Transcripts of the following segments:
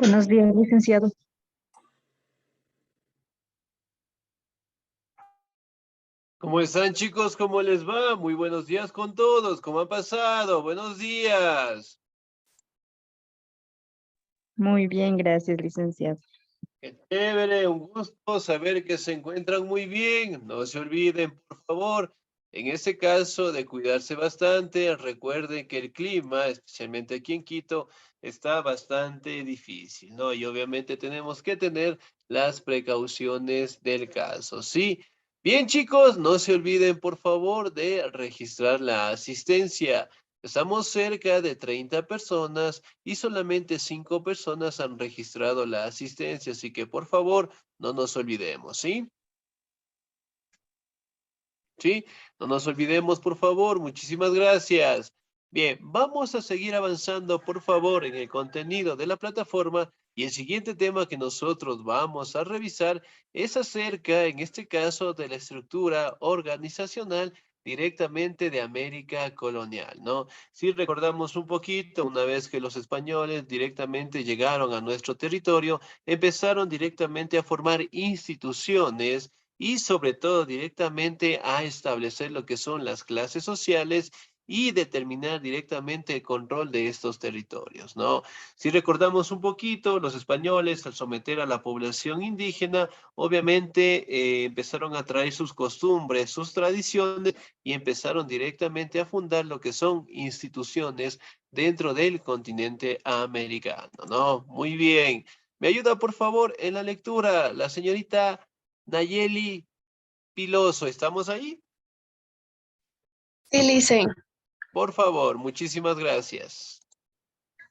Buenos días, licenciado. ¿Cómo están, chicos? ¿Cómo les va? Muy buenos días con todos. ¿Cómo han pasado? Buenos días. Muy bien, gracias, licenciado. Qué chévere, un gusto saber que se encuentran muy bien. No se olviden, por favor, en este caso de cuidarse bastante. Recuerden que el clima, especialmente aquí en Quito, está bastante difícil, ¿no? Y obviamente tenemos que tener las precauciones del caso, ¿sí? Bien, chicos, no se olviden, por favor, de registrar la asistencia. Estamos cerca de 30 personas y solamente 5 personas han registrado la asistencia, así que por favor no nos olvidemos, ¿sí? ¿Sí? No nos olvidemos, por favor. Muchísimas gracias. Bien, vamos a seguir avanzando, por favor, en el contenido de la plataforma y el siguiente tema que nosotros vamos a revisar es acerca, en este caso, de la estructura organizacional directamente de América colonial, ¿no? Si recordamos un poquito, una vez que los españoles directamente llegaron a nuestro territorio, empezaron directamente a formar instituciones y sobre todo directamente a establecer lo que son las clases sociales y determinar directamente el control de estos territorios, ¿no? Si recordamos un poquito, los españoles al someter a la población indígena, obviamente empezaron a traer sus costumbres, sus tradiciones y empezaron directamente a fundar lo que son instituciones dentro del continente americano, ¿no? Muy bien. ¿Me ayuda, por favor, en la lectura la señorita Nayeli Piloso? ¿Estamos ahí? Sí, Licen. Por favor, muchísimas gracias.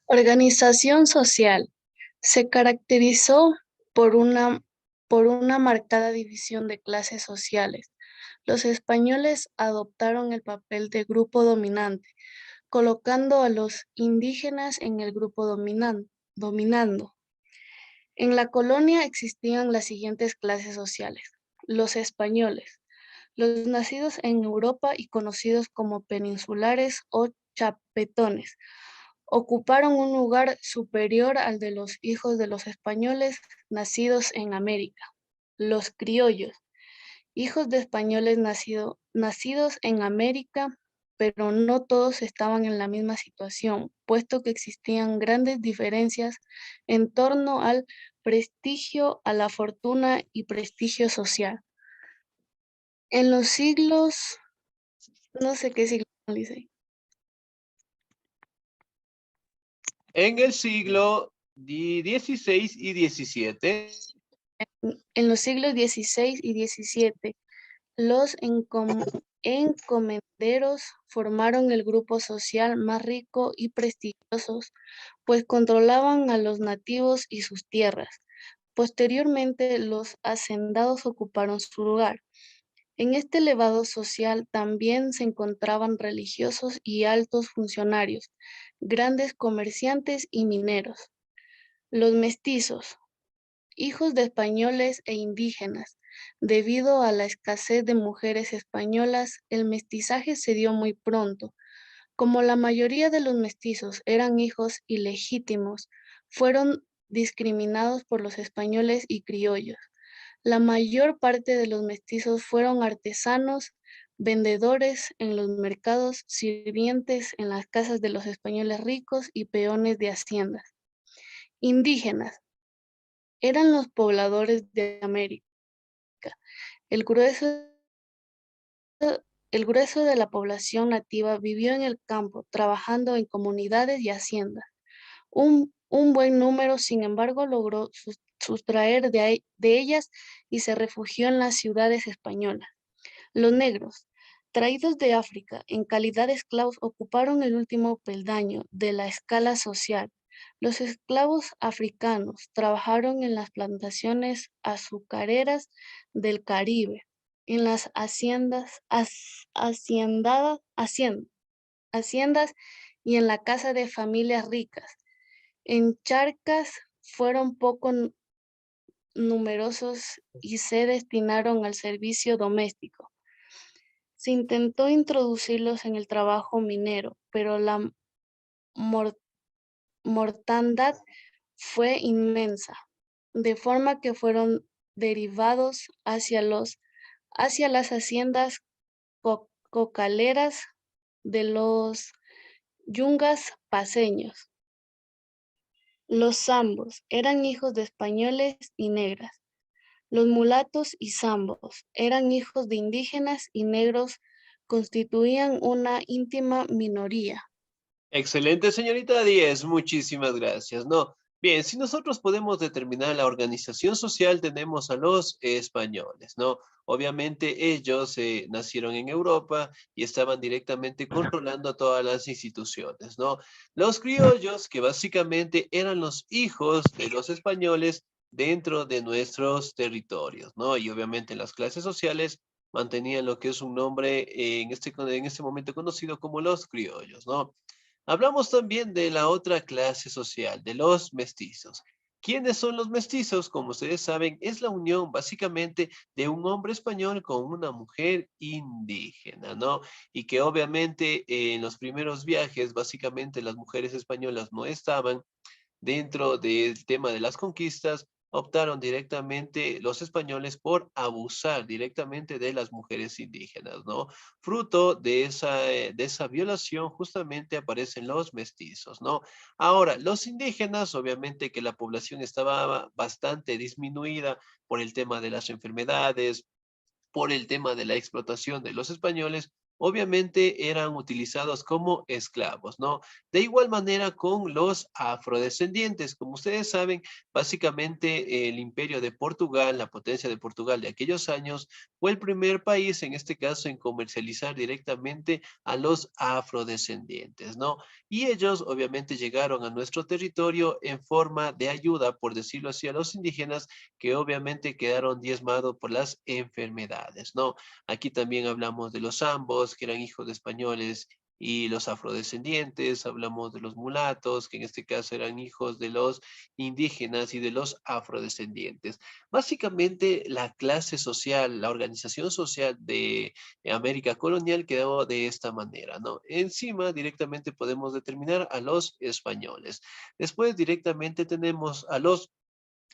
Organización social. Se caracterizó por una marcada división de clases sociales. Los españoles adoptaron el papel de grupo dominante, colocando a los indígenas en el grupo dominando. En la colonia existían las siguientes clases sociales. Los españoles, los nacidos en Europa y conocidos como peninsulares o chapetones, ocuparon un lugar superior al de los hijos de los españoles nacidos en América. Los criollos, hijos de españoles nacidos en América, pero no todos estaban en la misma situación, puesto que existían grandes diferencias en torno al prestigio, a la fortuna y prestigio social. En los siglos, no sé qué siglo dice. En el siglo XVI y XVII, En los siglos XVI y XVII, los encomenderos formaron el grupo social más rico y prestigiosos, pues controlaban a los nativos y sus tierras. Posteriormente, los hacendados ocuparon su lugar. En este elevado social también se encontraban religiosos y altos funcionarios, grandes comerciantes y mineros. Los mestizos, hijos de españoles e indígenas. Debido a la escasez de mujeres españolas, el mestizaje se dio muy pronto. Como la mayoría de los mestizos eran hijos ilegítimos, fueron discriminados por los españoles y criollos. La mayor parte de los mestizos fueron artesanos, vendedores en los mercados, sirvientes en las casas de los españoles ricos y peones de haciendas. Indígenas eran los pobladores de América. El grueso, el grueso de la población nativa vivió en el campo, trabajando en comunidades y haciendas. Un buen número, sin embargo, logró sustraer de ellas y se refugió en las ciudades españolas. Los negros, traídos de África en calidad de esclavos, ocuparon el último peldaño de la escala social. Los esclavos africanos trabajaron en las plantaciones azucareras del Caribe, en las haciendas y en la casa de familias ricas. En Charcas fueron poco numerosos y se destinaron al servicio doméstico. Se intentó introducirlos en el trabajo minero, pero la mortandad fue inmensa, de forma que fueron derivados hacia las haciendas cocaleras de los yungas paceños. Los zambos eran hijos de españoles y negras. Los mulatos y zambos eran hijos de indígenas y negros, constituían una ínfima minoría. Excelente, señorita Díez, muchísimas gracias. No, bien, si nosotros podemos determinar la organización social, tenemos a los españoles, ¿no? Obviamente ellos nacieron en Europa y estaban directamente controlando todas las instituciones, ¿no? Los criollos, que básicamente eran los hijos de los españoles dentro de nuestros territorios, ¿no? Y obviamente las clases sociales mantenían lo que es un nombre en este momento conocido como los criollos, ¿no? Hablamos también de la otra clase social, de los mestizos. ¿Quiénes son los mestizos? Como ustedes saben, es la unión básicamente de un hombre español con una mujer indígena, ¿no? Y que obviamente en los primeros viajes, básicamente las mujeres españolas no estaban dentro del tema de las conquistas, optaron directamente los españoles por abusar directamente de las mujeres indígenas, ¿no? Fruto de esa violación justamente aparecen los mestizos, ¿no? Ahora, los indígenas, obviamente que la población estaba bastante disminuida por el tema de las enfermedades, por el tema de la explotación de los españoles, obviamente eran utilizados como esclavos, ¿no? De igual manera con los afrodescendientes. Como ustedes saben, básicamente el imperio de Portugal, la potencia de Portugal de aquellos años, fue el primer país, en este caso, en comercializar directamente a los afrodescendientes, ¿no? Y ellos obviamente llegaron a nuestro territorio en forma de ayuda, por decirlo así, a los indígenas que obviamente quedaron diezmados por las enfermedades, ¿no? Aquí también hablamos de los ambos, que eran hijos de españoles y los afrodescendientes, hablamos de los mulatos, que en este caso eran hijos de los indígenas y de los afrodescendientes. Básicamente la clase social, la organización social de América colonial quedó de esta manera, ¿no? Encima directamente podemos determinar a los españoles. Después directamente tenemos a los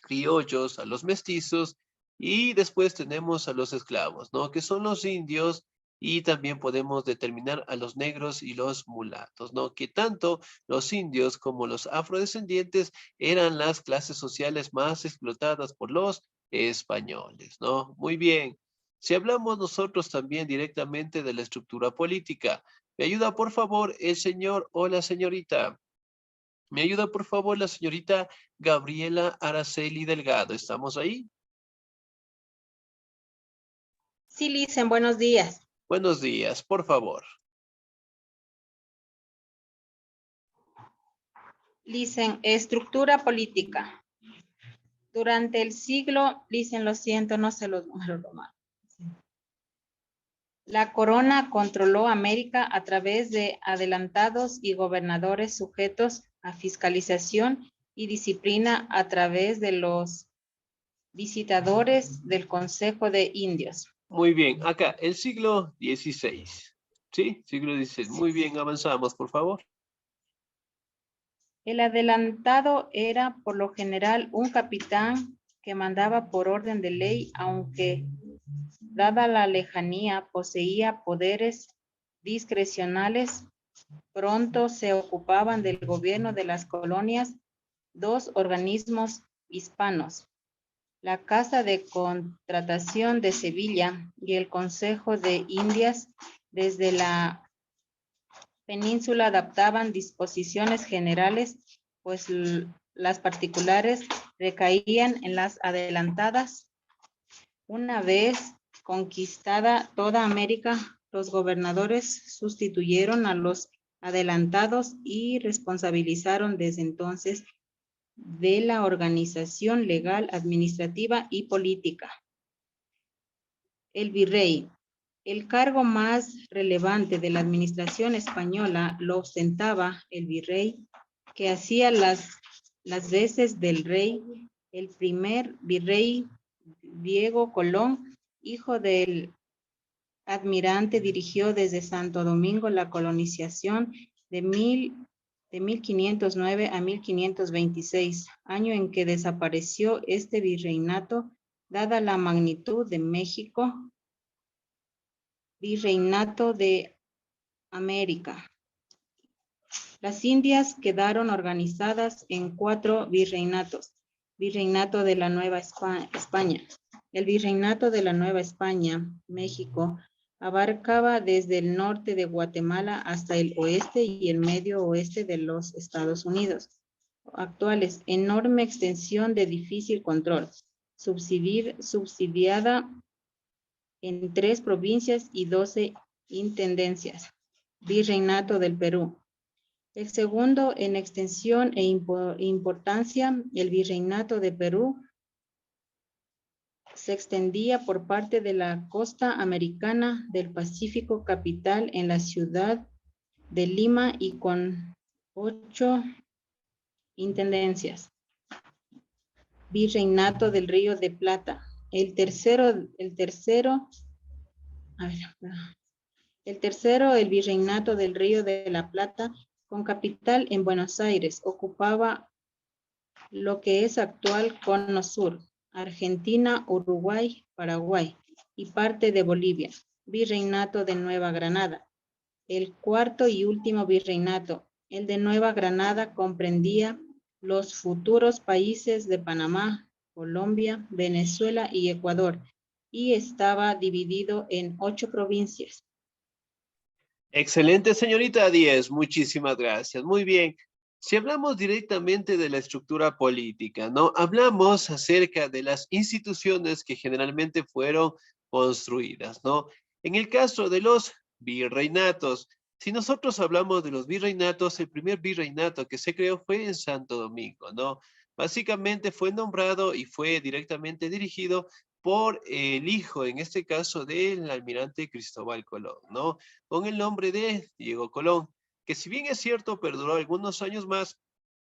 criollos, a los mestizos, y después tenemos a los esclavos, ¿no? Que son los indios, y también podemos determinar a los negros y los mulatos, ¿no? Que tanto los indios como los afrodescendientes eran las clases sociales más explotadas por los españoles, ¿no? Muy bien. Si hablamos nosotros también directamente de la estructura política, ¿me ayuda por favor el señor o la señorita? ¿Me ayuda, por favor, la señorita Gabriela Araceli Delgado? ¿Estamos ahí? Sí, Licen, buenos días. Buenos días, por favor. Licen, estructura política. Durante el siglo, Licen, lo siento, no sé los números romanos. La corona controló América a través de adelantados y gobernadores sujetos a fiscalización y disciplina a través de los visitadores del Consejo de Indios. Muy bien, acá, el siglo XVI. ¿Sí? Siglo XVI. Muy bien, avanzamos, por favor. El adelantado era por lo general un capitán que mandaba por orden de ley, aunque dada la lejanía poseía poderes discrecionales. Pronto se ocupaban del gobierno de las colonias dos organismos hispanos, la Casa de Contratación de Sevilla y el Consejo de Indias. Desde la península adaptaban disposiciones generales, pues las particulares recaían en las adelantadas. Una vez conquistada toda América, los gobernadores sustituyeron a los adelantados y responsabilizaron desde entonces de la organización legal, administrativa y política. El virrey. El cargo más relevante de la administración española lo ostentaba el virrey, que hacía las veces del rey. El primer virrey, Diego Colón, hijo del almirante, dirigió desde Santo Domingo la colonización de de 1509 a 1526, año en que desapareció este virreinato, dada la magnitud de México, virreinato de América. Las Indias quedaron organizadas en 4 virreinatos. Virreinato de la Nueva España. El virreinato de la Nueva España, México, abarcaba desde el norte de Guatemala hasta el oeste y el medio oeste de los Estados Unidos actuales. Enorme extensión de difícil control, subsidiada en 3 provincias y 12 intendencias. Virreinato del Perú. El segundo en extensión e importancia, el Virreinato de Perú, se extendía por parte de la costa americana del Pacífico, capital en la ciudad de Lima y con 8 intendencias. Virreinato del Río de Plata. El tercero, el Virreinato del Río de la Plata, con capital en Buenos Aires, ocupaba lo que es actual Cono Sur, Argentina, Uruguay, Paraguay y parte de Bolivia. Virreinato de Nueva Granada. El cuarto y último virreinato, el de Nueva Granada, comprendía los futuros países de Panamá, Colombia, Venezuela y Ecuador, y estaba dividido en 8 provincias. Excelente, señorita Díez. Muchísimas gracias. Muy bien. Si hablamos directamente de la estructura política, ¿no? Hablamos acerca de las instituciones que generalmente fueron construidas, ¿no? En el caso de los virreinatos, si nosotros hablamos de los virreinatos, el primer virreinato que se creó fue en Santo Domingo, ¿no? Básicamente fue nombrado y fue directamente dirigido por el hijo, en este caso, del almirante Cristóbal Colón, ¿no? Con el nombre de Diego Colón, que si bien es cierto, perduró algunos años más.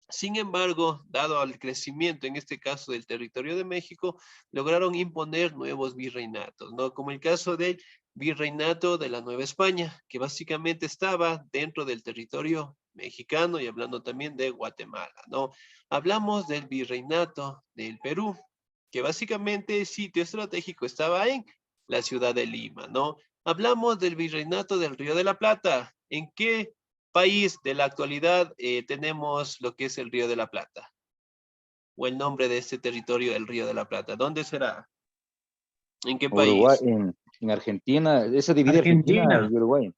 Sin embargo, dado al crecimiento, en este caso del territorio de México, lograron imponer nuevos virreinatos, ¿no? Como el caso del virreinato de la Nueva España, que básicamente estaba dentro del territorio mexicano y hablando también de Guatemala, ¿no? Hablamos del virreinato del Perú, que básicamente el sitio estratégico estaba en la ciudad de Lima, ¿no? Hablamos del virreinato del Río de la Plata. ¿En qué país de la actualidad tenemos lo que es el Río de la Plata? O el nombre de este territorio, el Río de la Plata. ¿Dónde será? ¿En qué Uruguay, país? en Argentina, esa divide Argentina y Uruguay.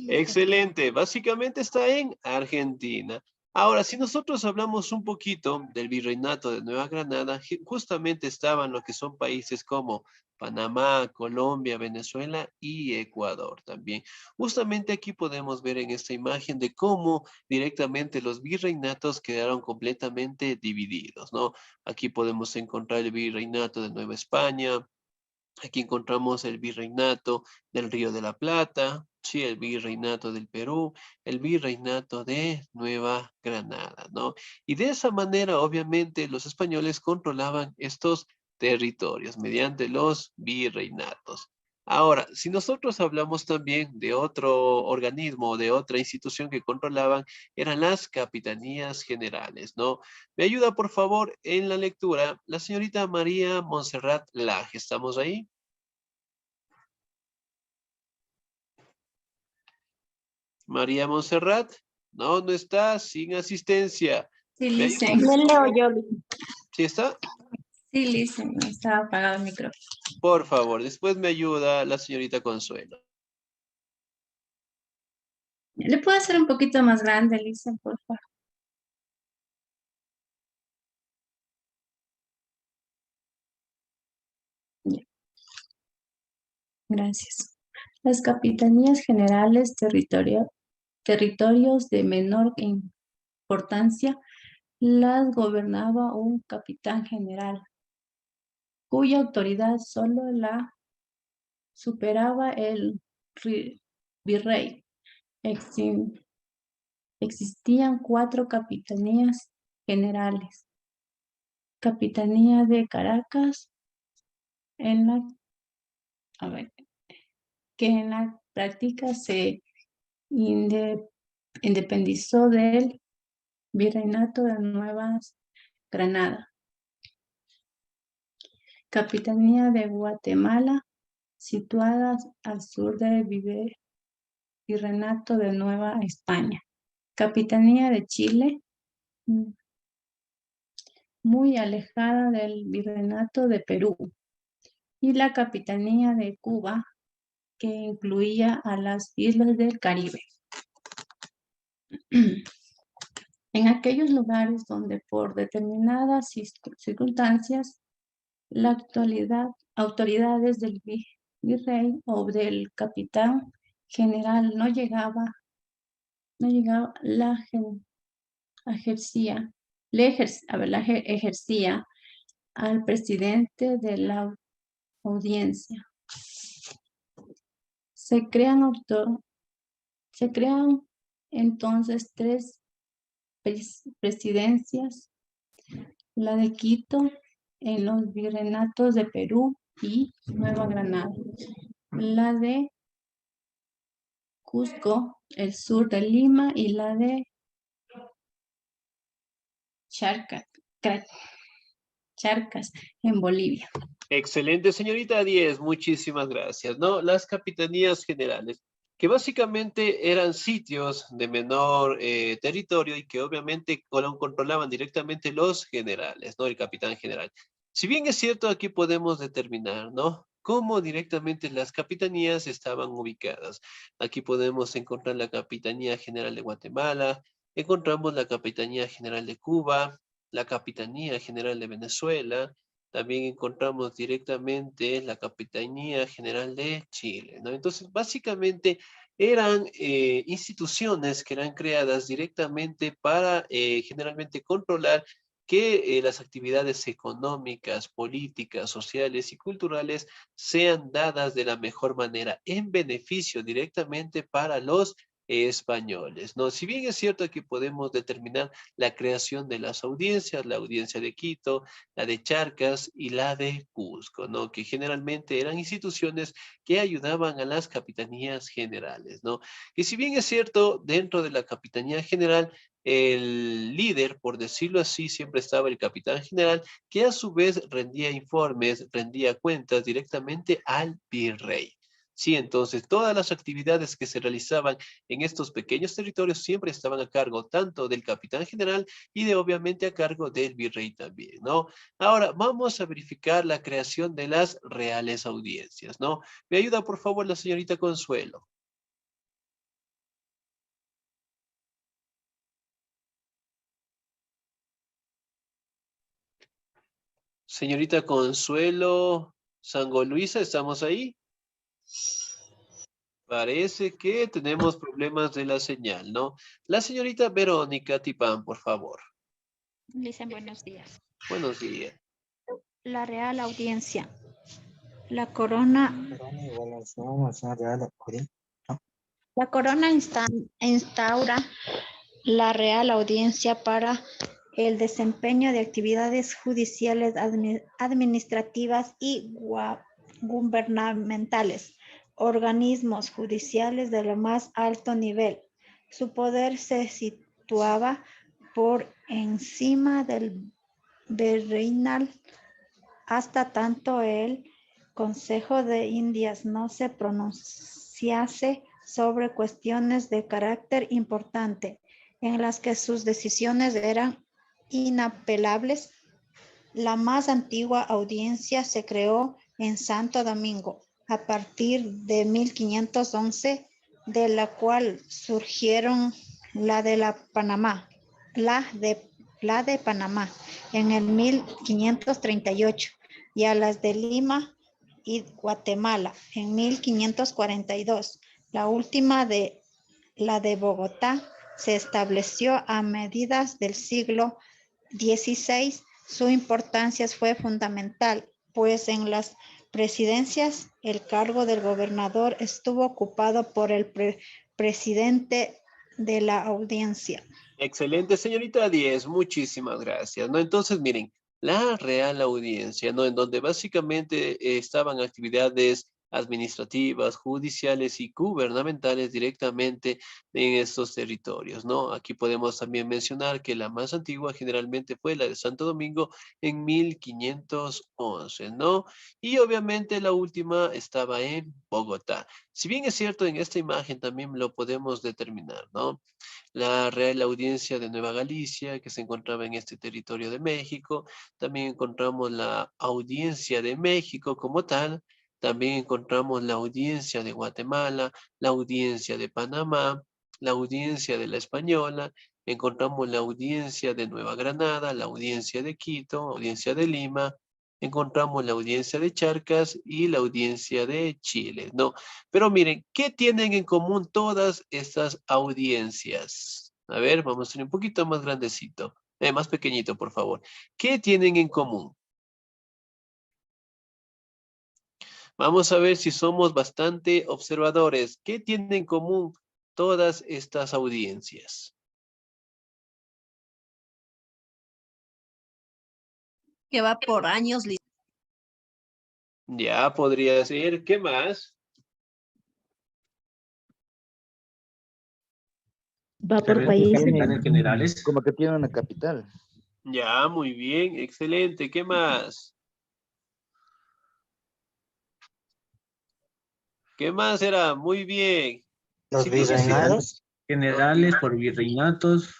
Excelente. Básicamente está en Argentina. Ahora, si nosotros hablamos un poquito del virreinato de Nueva Granada, justamente estaban lo que son países como Panamá, Colombia, Venezuela y Ecuador también. Justamente aquí podemos ver en esta imagen de cómo directamente los virreinatos quedaron completamente divididos, ¿no? Aquí podemos encontrar el virreinato de Nueva España. Aquí encontramos el virreinato del Río de la Plata, sí, el virreinato del Perú, el virreinato de Nueva Granada, ¿no? Y de esa manera, obviamente, los españoles controlaban estos territorios mediante los virreinatos. Ahora, si nosotros hablamos también de otro organismo, de otra institución que controlaban, eran las capitanías generales, ¿no? Me ayuda, por favor, en la lectura la señorita María Montserrat Laje. ¿Estamos ahí? María Montserrat. No, no está, sin asistencia. Sí, ¿Me listen. ayuda? Le leo yo. ¿Sí está? Sí, listen. Estaba apagado el micrófono. Por favor, después me ayuda la señorita Consuelo. ¿Le puedo hacer un poquito más grande, listen, por favor? Ya. Gracias. Las capitanías generales, territorios de menor importancia, las gobernaba un capitán general, cuya autoridad solo la superaba el virrey. Existían 4 capitanías generales. Capitanía de Caracas, en la, que en la práctica se independizó del Virreinato de Nueva Granada. Capitanía de Guatemala, situadas al sur del Virreinato de Nueva España. Capitanía de Chile, muy alejada del Virreinato de Perú. Y la Capitanía de Cuba, que incluía a las islas del Caribe. En aquellos lugares donde por determinadas circunstancias la autoridades del virrey o del capitán general no llegaba, ejercía al presidente de la audiencia. Se crean entonces 3 presidencias, la de Quito en los virreinatos de Perú y Nueva Granada, la de Cusco, el sur de Lima, y la de Charcas en Bolivia. Excelente, señorita 10, muchísimas gracias. ¿No? Las capitanías generales, que básicamente eran sitios de menor territorio y que obviamente controlaban directamente los generales, ¿no? El capitán general. Si bien es cierto, aquí podemos determinar, ¿no? Cómo directamente las capitanías estaban ubicadas. Aquí podemos encontrar la Capitanía General de Guatemala, encontramos la Capitanía General de Cuba, la Capitanía General de Venezuela. También encontramos directamente la Capitanía General de Chile, ¿no? Entonces, básicamente eran instituciones que eran creadas directamente para generalmente controlar que las actividades económicas, políticas, sociales y culturales sean dadas de la mejor manera en beneficio directamente para los españoles, ¿no? Si bien es cierto que podemos determinar la creación de las audiencias, la audiencia de Quito, la de Charcas y la de Cusco, ¿no? Que generalmente eran instituciones que ayudaban a las capitanías generales, ¿no? Que si bien es cierto, dentro de la capitanía general, el líder, por decirlo así, siempre estaba el capitán general, que a su vez rendía informes, rendía cuentas directamente al virrey. Sí, entonces todas las actividades que se realizaban en estos pequeños territorios siempre estaban a cargo tanto del capitán general y de obviamente a cargo del virrey también, ¿no? Ahora vamos a verificar la creación de las reales audiencias, ¿no? ¿Me ayuda por favor la señorita Consuelo? Señorita Consuelo Sango Luisa, ¿estamos ahí? Parece que tenemos problemas de la señal, ¿no? La señorita Verónica Tipán, por favor. Dicen buenos días. Buenos días. La Real Audiencia. La corona instaura la Real Audiencia para el desempeño de actividades judiciales, administrativas y gubernamentales, organismos judiciales de lo más alto nivel. Su poder se situaba por encima del virreinal hasta tanto el Consejo de Indias no se pronunciase sobre cuestiones de carácter importante, en las que sus decisiones eran inapelables. La más antigua audiencia se creó en Santo Domingo a partir de 1511, de la cual surgieron la de Panamá en el 1538 y a las de Lima y Guatemala en 1542. La última, la de Bogotá, se estableció a mediados del siglo XVI. Su importancia fue fundamental, pues en las presidencias el cargo del gobernador estuvo ocupado por el presidente de la audiencia. Excelente, señorita 10, muchísimas gracias, ¿no? Entonces, miren, la Real Audiencia, ¿no? En donde básicamente estaban actividades administrativas, judiciales y gubernamentales directamente en estos territorios, ¿no? Aquí podemos también mencionar que la más antigua generalmente fue la de Santo Domingo en 1511, ¿no? Y obviamente la última estaba en Bogotá. Si bien es cierto, en esta imagen también lo podemos determinar, ¿no? La Real Audiencia de Nueva Galicia, que se encontraba en este territorio de México. También encontramos la Audiencia de México como tal. También encontramos la Audiencia de Guatemala, la Audiencia de Panamá, la Audiencia de la Española. Encontramos la Audiencia de Nueva Granada, la Audiencia de Quito, Audiencia de Lima. Encontramos la Audiencia de Charcas y la Audiencia de Chile, ¿no? Pero miren, ¿qué tienen en común todas estas audiencias? A ver, vamos a ser un poquito más grandecito, más pequeñito, por favor. ¿Qué tienen en común? Vamos a ver si somos bastante observadores. ¿Qué tienen en común todas estas audiencias? Que va por años. Ya podría ser. ¿Qué más? Va por países. Generales. Como que tiene una capital. Ya, muy bien, excelente. ¿Qué más? ¿Qué más era? Muy bien. Los virreinatos. Generales por virreinatos.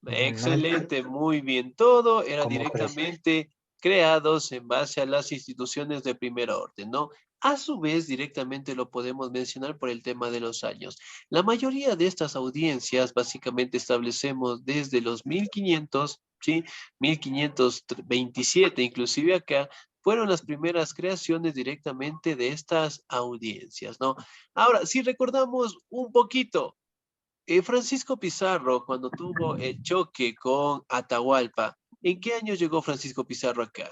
Excelente, muy bien. Todo era ¿Cómo directamente creados en base a las instituciones de primer orden, ¿no? A su vez, directamente lo podemos mencionar por el tema de los años. La mayoría de estas audiencias, básicamente establecemos desde los 1500, ¿sí? 1527, inclusive acá, fueron las primeras creaciones directamente de estas audiencias, ¿no? Ahora, si recordamos un poquito, Francisco Pizarro, cuando tuvo el choque con Atahualpa, ¿en qué año llegó Francisco Pizarro acá?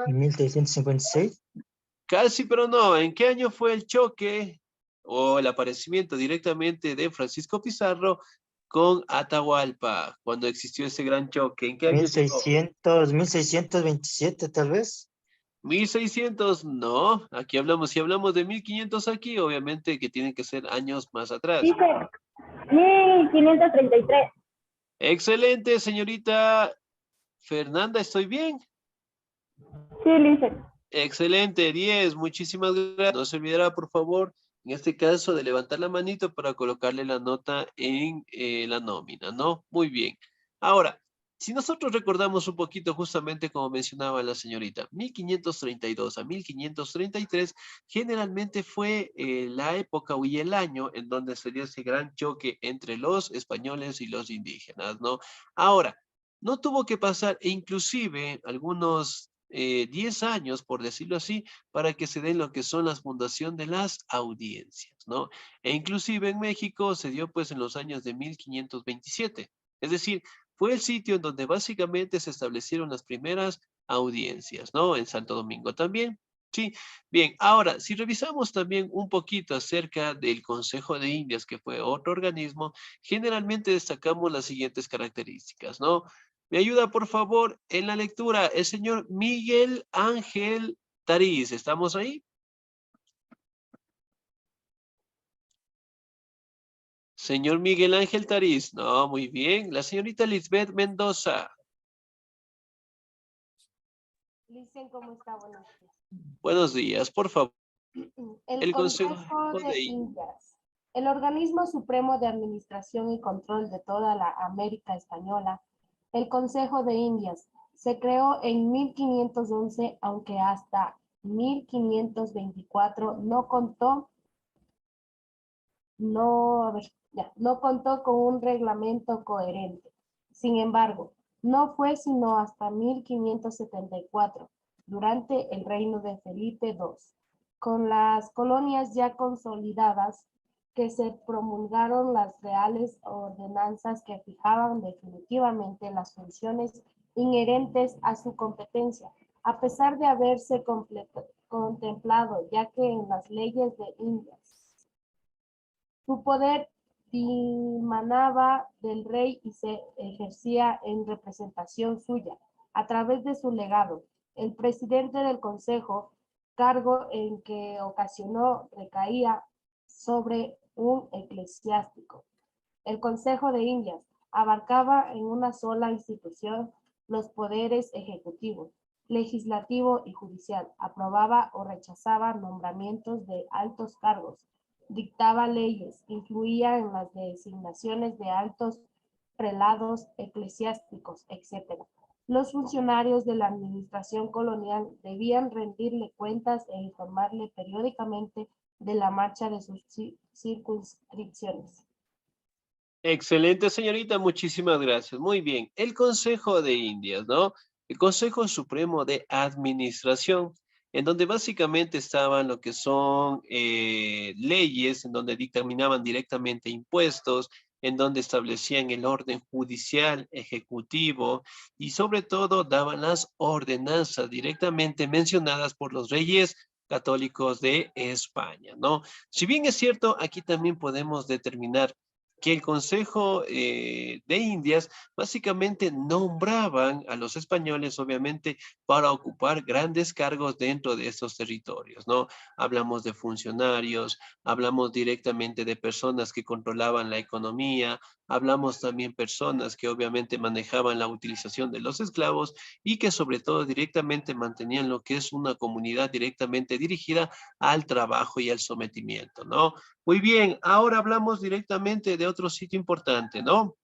En 1656. Casi, pero no. ¿En qué año fue el choque o el aparecimiento directamente de Francisco Pizarro con Atahualpa, cuando existió ese gran choque? ¿En qué año llegó? 1627 tal vez. 1600, no. Aquí hablamos, si hablamos de 1500 aquí, obviamente que tienen que ser años más atrás. Dice 1533. Excelente, señorita Fernanda, ¿estoy bien? Sí, dice. Excelente, 10, muchísimas gracias. No se olvidará, por favor, en este caso, de levantar la manito para colocarle la nota en la nómina, ¿no? Muy bien. Ahora, si nosotros recordamos un poquito, justamente como mencionaba la señorita, 1532 a 1533, generalmente fue la época y el año en donde se dio ese gran choque entre los españoles y los indígenas, ¿no? Ahora, no tuvo que pasar, e inclusive algunos 10 años, por decirlo así, para que se den lo que son las fundación de las audiencias, ¿no? E inclusive en México se dio pues en los años de 1527. Es decir, fue el sitio en donde básicamente se establecieron las primeras audiencias, ¿no? En Santo Domingo también. Sí, bien, ahora, si revisamos también un poquito acerca del Consejo de Indias, que fue otro organismo, generalmente destacamos las siguientes características, ¿no? Me ayuda, por favor, en la lectura el señor Miguel Ángel Tariz. ¿Estamos ahí? Señor Miguel Ángel Tariz. No, muy bien. La señorita Lisbeth Mendoza. Dicen cómo está, buenos días. Buenos días, por favor. El Consejo de Indias. El organismo supremo de administración y control de toda la América Española, el Consejo de Indias, se creó en 1511, aunque hasta 1524 no contó con un reglamento coherente. Sin embargo, no fue sino hasta 1574, durante el reino de Felipe II, con las colonias ya consolidadas, que se promulgaron las reales ordenanzas que fijaban definitivamente las funciones inherentes a su competencia, a pesar de haberse contemplado ya que en las leyes de Indias su poder dimanaba del rey y se ejercía en representación suya, a través de su legado, El presidente del consejo, cargo en que ocasionó, recaía sobre un eclesiástico. El Consejo de Indias abarcaba en una sola institución los poderes ejecutivo, legislativo y judicial. Aprobaba o rechazaba nombramientos de altos cargos, dictaba leyes, influía en las designaciones de altos prelados eclesiásticos, etc. Los funcionarios de la administración colonial debían rendirle cuentas e informarle periódicamente de la marcha de sus circunscripciones. Excelente, señorita, muchísimas gracias. Muy bien, el Consejo de Indias, ¿no? El Consejo Supremo de Administración, en donde básicamente estaban lo que son leyes, en donde dictaminaban directamente impuestos, en donde establecían el orden judicial, ejecutivo, y sobre todo daban las ordenanzas directamente mencionadas por los reyes católicos de España, ¿no? Si bien es cierto, aquí también podemos determinar que el Consejo de Indias básicamente nombraban a los españoles, obviamente, para ocupar grandes cargos dentro de estos territorios, ¿no? Hablamos de funcionarios, hablamos directamente de personas que controlaban la economía, hablamos también personas que obviamente manejaban la utilización de los esclavos y que sobre todo directamente mantenían lo que es una comunidad directamente dirigida al trabajo y al sometimiento, ¿no? Muy bien, ahora hablamos directamente de otro sitio importante, ¿no?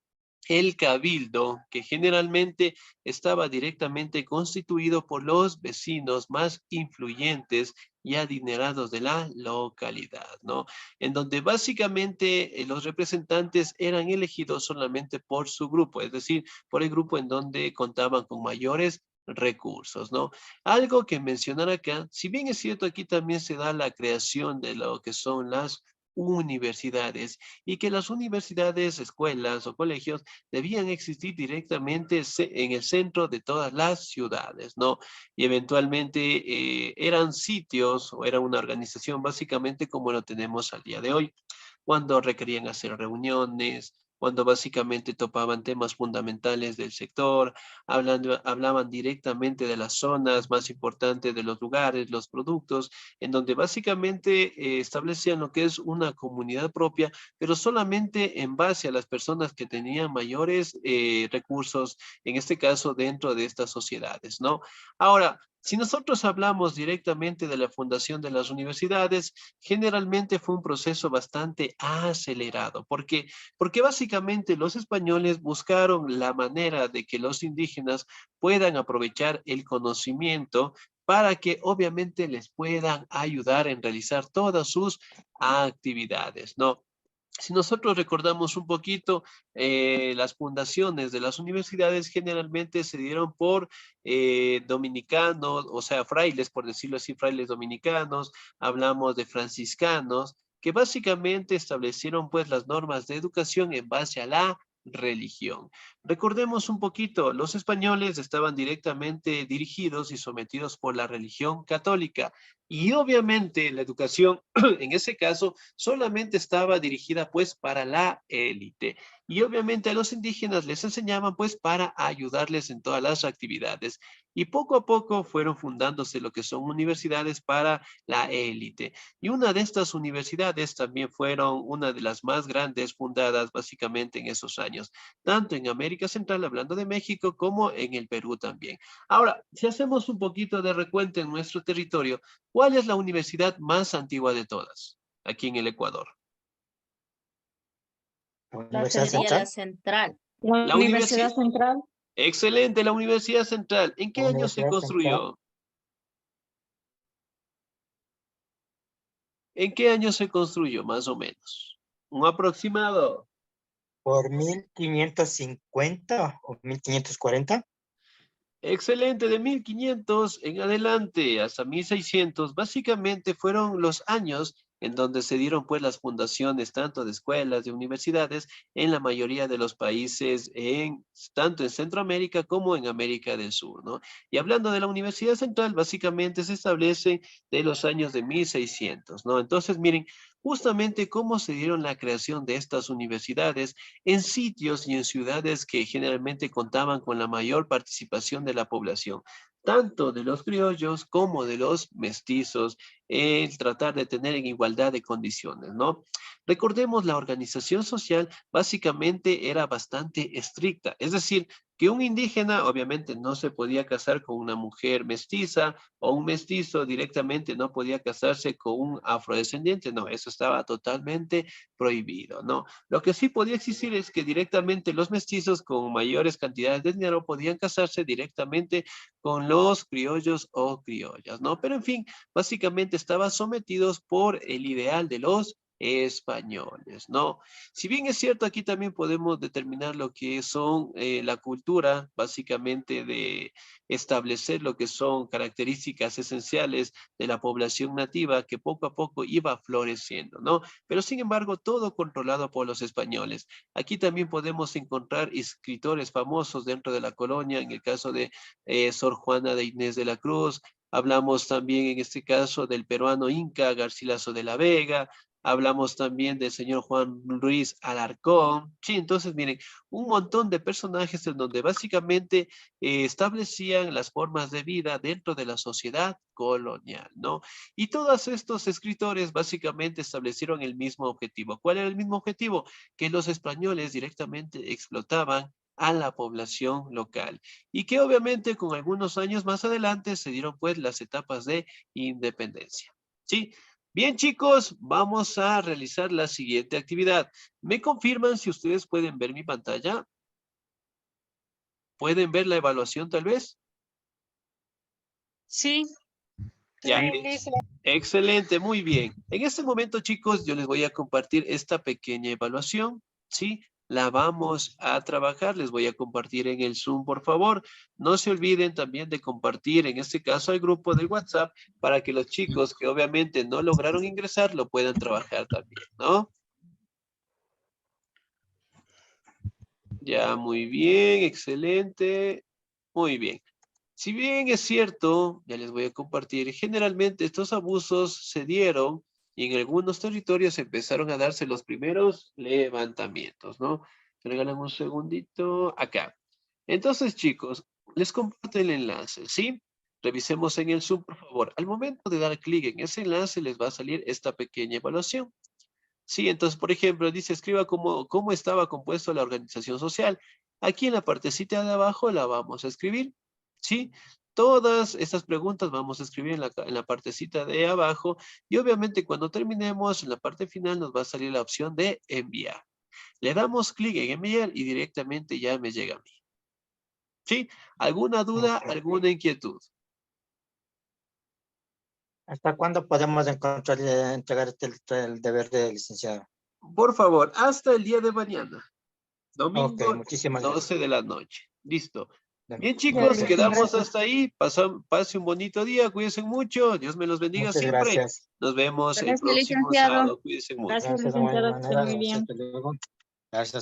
El cabildo, que generalmente estaba directamente constituido por los vecinos más influyentes y adinerados de la localidad, ¿no? En donde básicamente los representantes eran elegidos solamente por su grupo, es decir, por el grupo en donde contaban con mayores recursos, ¿no? Algo que mencionar acá, si bien es cierto, aquí también se da la creación de lo que son las universidades y que las universidades, escuelas o colegios debían existir directamente en el centro de todas las ciudades, ¿no? Y eventualmente eran sitios o era una organización básicamente como lo tenemos al día de hoy, cuando requerían hacer reuniones, cuando básicamente topaban temas fundamentales del sector, hablaban directamente de las zonas más importantes de los lugares, los productos, en donde básicamente establecían lo que es una comunidad propia, pero solamente en base a las personas que tenían mayores recursos, en este caso dentro de estas sociedades, ¿no? Ahora, si nosotros hablamos directamente de la fundación de las universidades, generalmente fue un proceso bastante acelerado. ¿Por qué? Porque básicamente los españoles buscaron la manera de que los indígenas puedan aprovechar el conocimiento para que obviamente les puedan ayudar en realizar todas sus actividades, ¿no? Si nosotros recordamos un poquito, las fundaciones de las universidades generalmente se dieron por dominicanos, o sea, frailes, por decirlo así, frailes dominicanos, hablamos de franciscanos, que básicamente establecieron pues las normas de educación en base a la religión. Recordemos un poquito, los españoles estaban directamente dirigidos y sometidos por la religión católica y obviamente la educación en ese caso solamente estaba dirigida pues para la élite y obviamente a los indígenas les enseñaban pues para ayudarles en todas las actividades y poco a poco fueron fundándose lo que son universidades para la élite y una de estas universidades también fueron una de las más grandes fundadas básicamente en esos años, tanto en América Central, hablando de México, como en el Perú también. Ahora, si hacemos un poquito de recuento en nuestro territorio, ¿cuál es la universidad más antigua de todas aquí en el Ecuador? Universidad Sería Central. la central. La Universidad Central. Excelente, la Universidad Central. ¿En qué año se Universidad construyó? ¿En qué año se construyó, más o menos? Un aproximado. Por 1550 o 1540. Excelente, de 1500 en adelante hasta 1600, básicamente fueron los años en donde se dieron pues las fundaciones tanto de escuelas, de universidades en la mayoría de los países tanto en Centroamérica como en América del Sur, ¿no? Y hablando de la Universidad Central, básicamente se establece de los años de 1600, ¿no? Entonces, miren, justamente cómo se dieron la creación de estas universidades en sitios y en ciudades que generalmente contaban con la mayor participación de la población. tanto de los criollos como de los mestizos, el tratar de tener en igualdad de condiciones, ¿no? Recordemos, la organización social básicamente era bastante estricta, es decir, que un indígena obviamente no se podía casar con una mujer mestiza, o un mestizo directamente no podía casarse con un afrodescendiente, no, eso estaba totalmente prohibido, ¿no? Lo que sí podía existir es que directamente los mestizos con mayores cantidades de dinero podían casarse directamente con los criollos o criollas, ¿no? Pero en fin, básicamente estaban sometidos por el ideal de los españoles, ¿no? Si bien es cierto, aquí también podemos determinar lo que son la cultura, básicamente de establecer lo que son características esenciales de la población nativa que poco a poco iba floreciendo, ¿no? Pero sin embargo, todo controlado por los españoles. Aquí también podemos encontrar escritores famosos dentro de la colonia, en el caso de Sor Juana de Inés de la Cruz. Hablamos también en este caso del peruano Inca Garcilaso de la Vega. Hablamos también del señor Juan Ruiz Alarcón. Sí, entonces miren, un montón de personajes en donde básicamente establecían las formas de vida dentro de la sociedad colonial, ¿no? Y todos estos escritores básicamente establecieron el mismo objetivo. ¿Cuál era el mismo objetivo? Que los españoles directamente explotaban a la población local, y que obviamente con algunos años más adelante se dieron pues las etapas de independencia. ¿Sí? Bien, chicos, vamos a realizar la siguiente actividad. ¿Me confirman si ustedes pueden ver mi pantalla? ¿Pueden ver la evaluación tal vez? Sí. Ya, excelente, muy bien. En este momento, chicos, yo les voy a compartir esta pequeña evaluación, ¿sí? La vamos a trabajar, les voy a compartir en el Zoom, por favor. No se olviden también de compartir, en este caso, el grupo de WhatsApp, para que los chicos que obviamente no lograron ingresar, lo puedan trabajar también, ¿no? Ya, muy bien, excelente. Muy bien. Si bien es cierto, ya les voy a compartir, generalmente estos abusos se dieron y en algunos territorios empezaron a darse los primeros levantamientos, ¿no? Me regalan un segundito acá. Entonces, chicos, les comparto el enlace, ¿sí? Revisemos en el Zoom, por favor. Al momento de dar clic en ese enlace, les va a salir esta pequeña evaluación. Sí, entonces, por ejemplo, dice, escriba cómo estaba compuesto la organización social. Aquí en la partecita de abajo la vamos a escribir, ¿sí? Todas estas preguntas vamos a escribir en la partecita de abajo, y obviamente cuando terminemos, en la parte final nos va a salir la opción de enviar. Le damos clic en enviar y directamente ya me llega a mí. ¿Sí? ¿Alguna duda, alguna inquietud? ¿Hasta cuándo podemos entregar el deber de licenciado? Por favor, hasta el día de mañana. Domingo, Ok, muchísimas gracias. 12 de la noche. Listo. Bien, Ya, chicos, gracias. quedamos hasta ahí. Pase un bonito día, cuídense mucho. Dios me los bendiga Muchas siempre. gracias. Nos vemos el Gracias, próximo licenciado. sábado. Cuídense mucho. Gracias, Gracias, de buena licenciado. Que esté manera. muy bien. Hasta luego. Gracias.